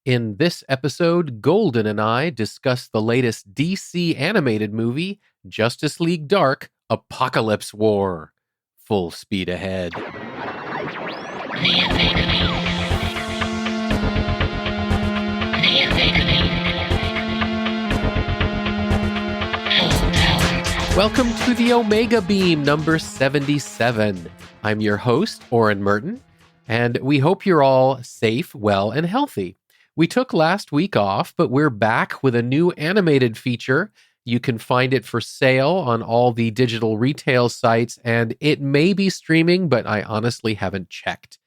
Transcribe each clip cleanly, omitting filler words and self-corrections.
In this episode, Golden and I discuss the latest DC animated movie, Justice League Dark: Apokolips War. Full speed ahead. Welcome to the Omega Beam number 77. I'm your host, Oren Merton, and we hope you're all safe, well, and healthy. We took last week off, but we're back with a new animated feature. You can find it for sale on all the digital retail sites, and it may be streaming, but I honestly haven't checked.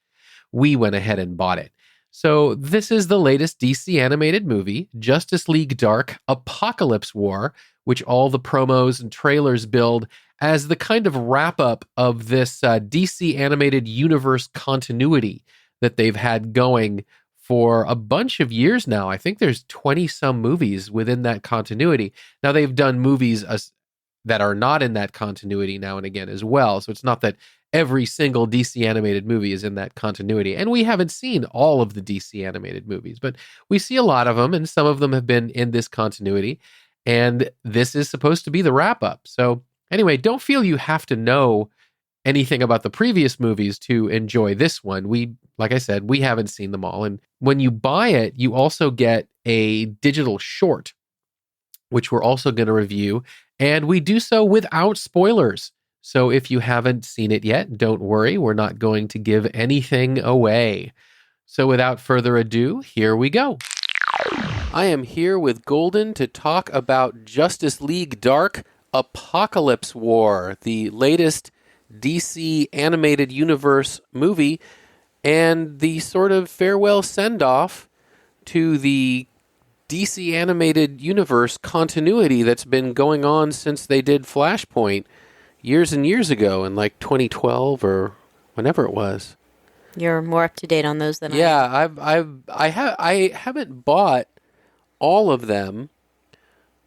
We went ahead and bought it. So this is the latest DC animated movie, Justice League Dark: Apokolips War, which all the promos and trailers build as the kind of wrap-up of this DC animated universe continuity that they've had going for a bunch of years now. I think there's 20-some movies within that continuity. Now, they've done movies that are not in that continuity now and again as well, so it's not that every single DC animated movie is in that continuity. And we haven't seen all of the DC animated movies, but we see a lot of them, and some of them have been in this continuity. And this is supposed to be the wrap-up. So anyway, don't feel you have to know anything about the previous movies to enjoy this one. Like I said, we haven't seen them all. And when you buy it, you also get a digital short, which we're also going to review. And we do so without spoilers. So if you haven't seen it yet, don't worry. We're not going to give anything away. So without further ado, here we go. I am here with Golden to talk about Justice League Dark: Apokolips War, the latest DC animated universe movie, and the sort of farewell send-off to the DC animated universe continuity that's been going on since they did Flashpoint years and years ago in like 2012 or whenever it was. You're more up to date on those than I am. Yeah, I haven't bought all of them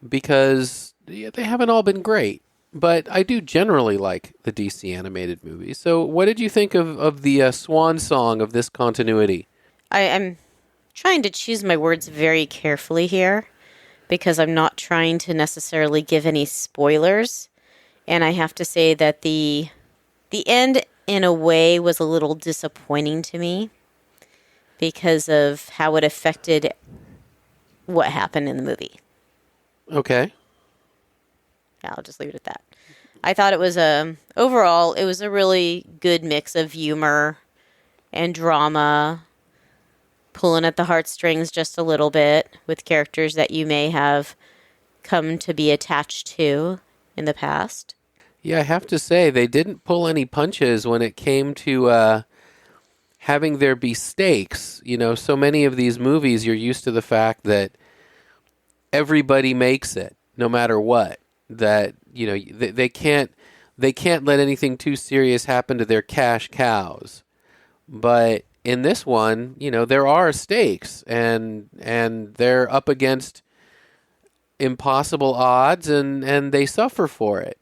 because they haven't all been great. But I do generally like the DC animated movies. So what did you think of the swan song of this continuity? I'm trying to choose my words very carefully here because I'm not trying to necessarily give any spoilers. And I have to say that the end, in a way, was a little disappointing to me because of how it affected what happened in the movie. Okay. Yeah, I'll just leave it at that. I thought it was overall, it was a really good mix of humor and drama, pulling at the heartstrings just a little bit with characters that you may have come to be attached to in the past. Yeah, I have to say, they didn't pull any punches when it came to having there be stakes. You know, so many of these movies, you're used to the fact that everybody makes it, no matter what. That, you know, they can't let anything too serious happen to their cash cows. But in this one, you know, there are stakes, and they're up against impossible odds, and they suffer for it.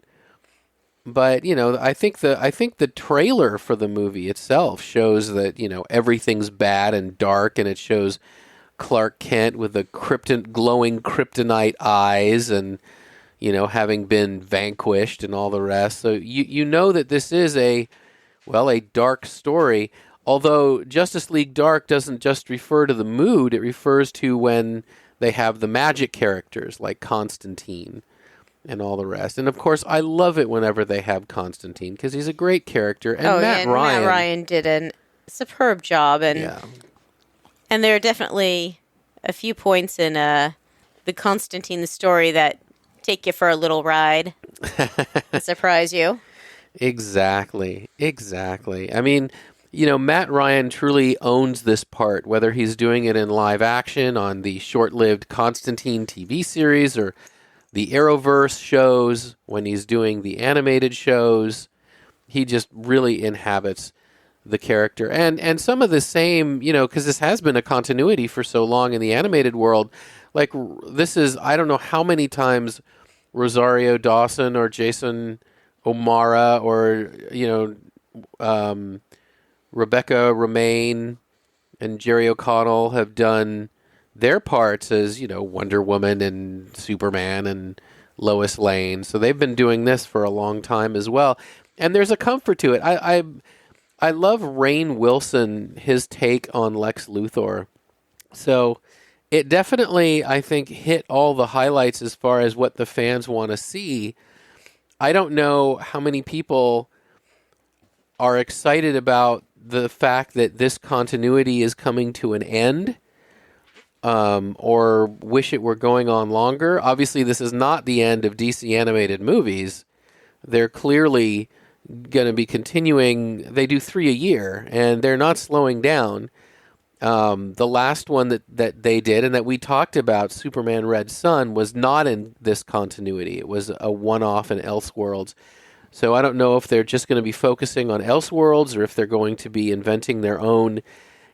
But, you know, I think the trailer for the movie itself shows that, you know, everything's bad and dark, and it shows Clark Kent with the glowing kryptonite eyes and, you know, having been vanquished and all the rest. So you know that this is a dark story. Although Justice League Dark doesn't just refer to the mood, it refers to when they have the magic characters like Constantine and all the rest. And of course, I love it whenever they have Constantine because he's a great character. And Matt Ryan did a superb job. And there are definitely a few points in the Constantine story that take you for a little ride and surprise you. Exactly. I mean, you know, Matt Ryan truly owns this part, whether he's doing it in live action on the short-lived Constantine TV series or the Arrowverse shows, when he's doing the animated shows. He just really inhabits the character. And some of the same, you know, because this has been a continuity for so long in the animated world. Like, this is, I don't know how many times Rosario Dawson or Jason O'Mara or, you know, Rebecca Romaine and Jerry O'Connell have done their parts as, Wonder Woman and Superman and Lois Lane. So they've been doing this for a long time as well. And there's a comfort to it. I love Rainn Wilson, his take on Lex Luthor. So it definitely, I think, hit all the highlights as far as what the fans want to see. I don't know how many people are excited about the fact that this continuity is coming to an end, or wish it were going on longer. Obviously, this is not the end of DC animated movies. They're clearly going to be continuing. They do 3 a year, and they're not slowing down. The last one that they did and that we talked about, Superman Red Sun, was not in this continuity. It was a one-off in Elseworlds. So I don't know if they're just going to be focusing on Elseworlds or if they're going to be inventing their own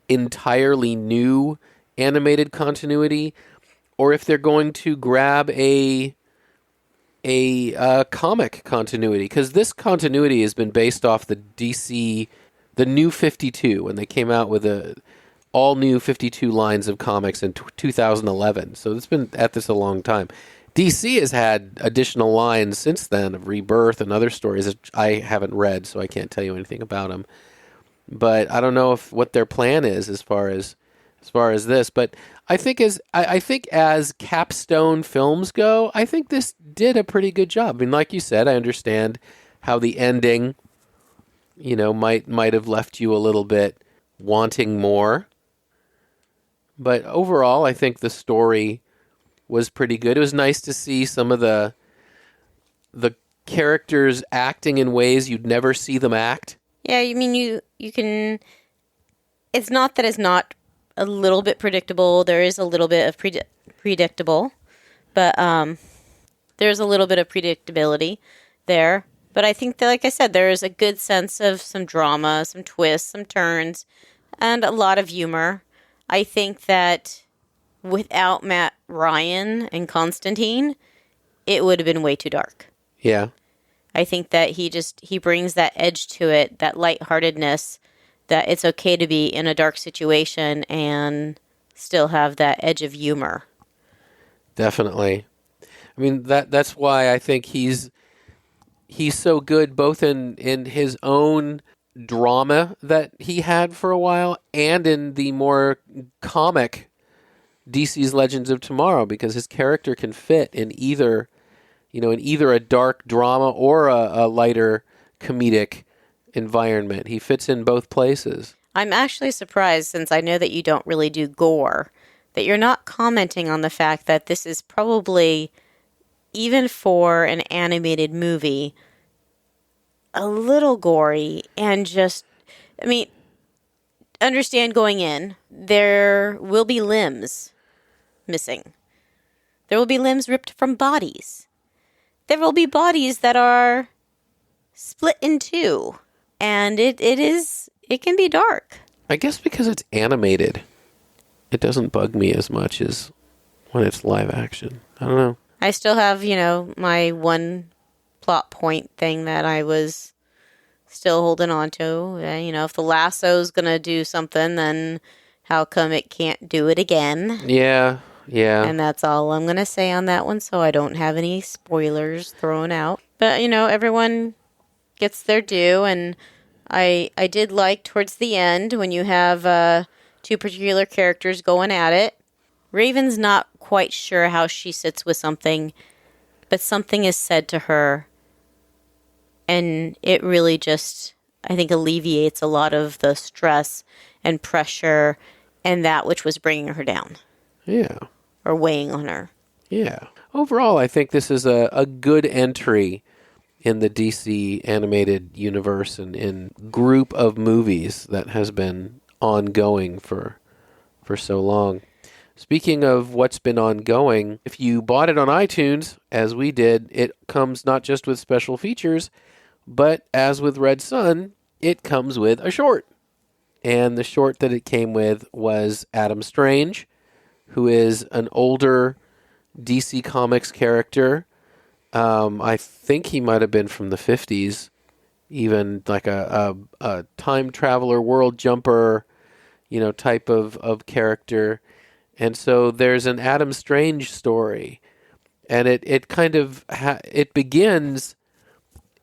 entirely new animated continuity, or if they're going to grab a comic continuity, because this continuity has been based off the DC, the New 52, when they came out with all new 52 lines of comics in 2011. So it's been at this a long time. DC has had additional lines since then of Rebirth and other stories that I haven't read, so I can't tell you anything about them. But I don't know what their plan is as far as this. But I think as capstone films go, I think this did a pretty good job. I mean, like you said, I understand how the ending, might have left you a little bit wanting more. But overall, I think the story was pretty good. It was nice to see some of the characters acting in ways you'd never see them act. Yeah, I mean, you can... It's not that it's not a little bit predictable. There is a little bit of predictable, but there's a little bit of predictability there. But I think that, like I said, there is a good sense of some drama, some twists, some turns, and a lot of humor. I think that without Matt Ryan and Constantine, it would have been way too dark. Yeah. I think that he brings that edge to it, that lightheartedness, that it's okay to be in a dark situation and still have that edge of humor. Definitely. I mean, that's why I think he's so good both in his own drama that he had for a while and in the more comic DC's Legends of Tomorrow, because his character can fit in either a dark drama or a lighter comedic environment. He fits in both places. I'm actually surprised, since I know that you don't really do gore, that you're not commenting on the fact that this is probably, even for an animated movie, a little gory and just, I mean, understand going in, there will be limbs missing. There will be limbs ripped from bodies. There will be bodies that are split in two. And it can be dark. I guess because it's animated, it doesn't bug me as much as when it's live action. I don't know. I still have, my one plot point thing that I was still holding on to. If the lasso's going to do something, then how come it can't do it again? Yeah. And that's all I'm going to say on that one, so I don't have any spoilers thrown out. But, everyone gets their due, and I did like towards the end when you have two particular characters going at it. Raven's not quite sure how she sits with something, but something is said to her, and it really just, I think, alleviates a lot of the stress and pressure and that which was bringing her down. Yeah. Or weighing on her. Yeah. Overall, I think this is a good entry in the DC animated universe and in group of movies that has been ongoing for so long. Speaking of what's been ongoing, if you bought it on iTunes, as we did, it comes not just with special features, but as with Red Sun, it comes with a short. And the short that it came with was Adam Strange, who is an older DC Comics character. I think he might have been from the 50s, even like a time traveler, world jumper, type of character. And so there's an Adam Strange story, and it kind of it begins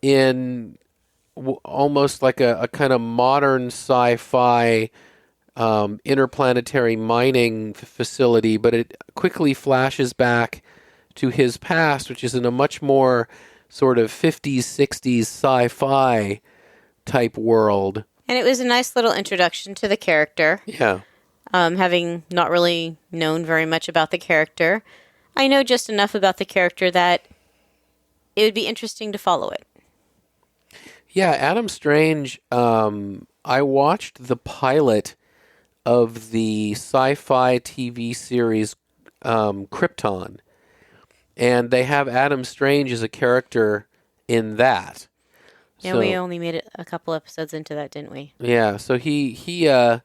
in almost like a kind of modern sci-fi interplanetary mining facility, but it quickly flashes back to his past, which is in a much more sort of 50s, 60s sci-fi type world. And it was a nice little introduction to the character. Yeah. Having not really known very much about the character, I know just enough about the character that it would be interesting to follow it. Yeah, Adam Strange, I watched the pilot of the sci-fi TV series Krypton, and they have Adam Strange as a character in that. Yeah, so, we only made it a couple episodes into that, didn't we? Yeah, so he's a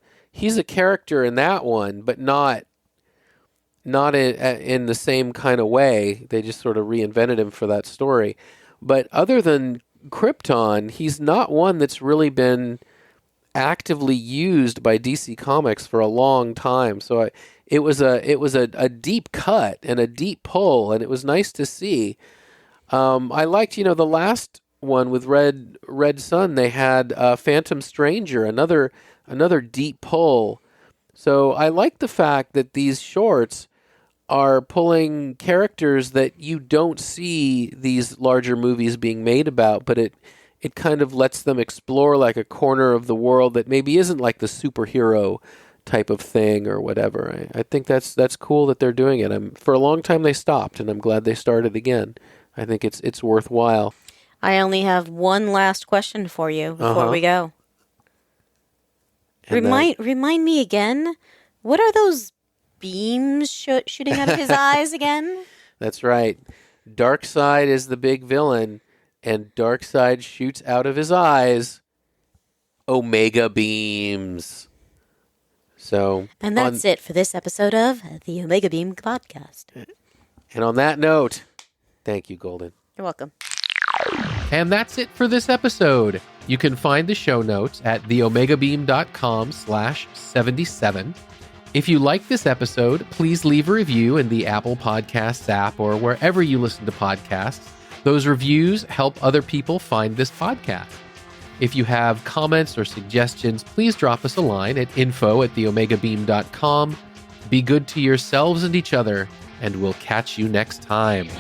character in that one, but not in the same kind of way. They just sort of reinvented him for that story. But other than Krypton, he's not one that's really been actively used by DC Comics for a long time. So it was a deep cut and a deep pull, and it was nice to see. I liked, the last one with Red Sun. They had Phantom Stranger, another deep pull. So I like the fact that these shorts are pulling characters that you don't see these larger movies being made about, but it kind of lets them explore like a corner of the world that maybe isn't like the superhero type of thing or whatever. I think that's cool that they're doing it. For a long time they stopped, and I'm glad they started again. I think it's worthwhile. I only have one last question for you before we go. Remind me again, what are those beams shooting out of his eyes again? That's right. Darkseid is the big villain, and Darkseid shoots out of his eyes Omega beams. So, and that's it for this episode of the Omega Beam Podcast. And on that note, thank you, Golden. You're welcome. And that's it for this episode. You can find the show notes at theomegabeam.com/77. If you like this episode, please leave a review in the Apple Podcasts app or wherever you listen to podcasts. Those reviews help other people find this podcast. If you have comments or suggestions, please drop us a line at info@theomegabeam.com. Be good to yourselves and each other, and we'll catch you next time.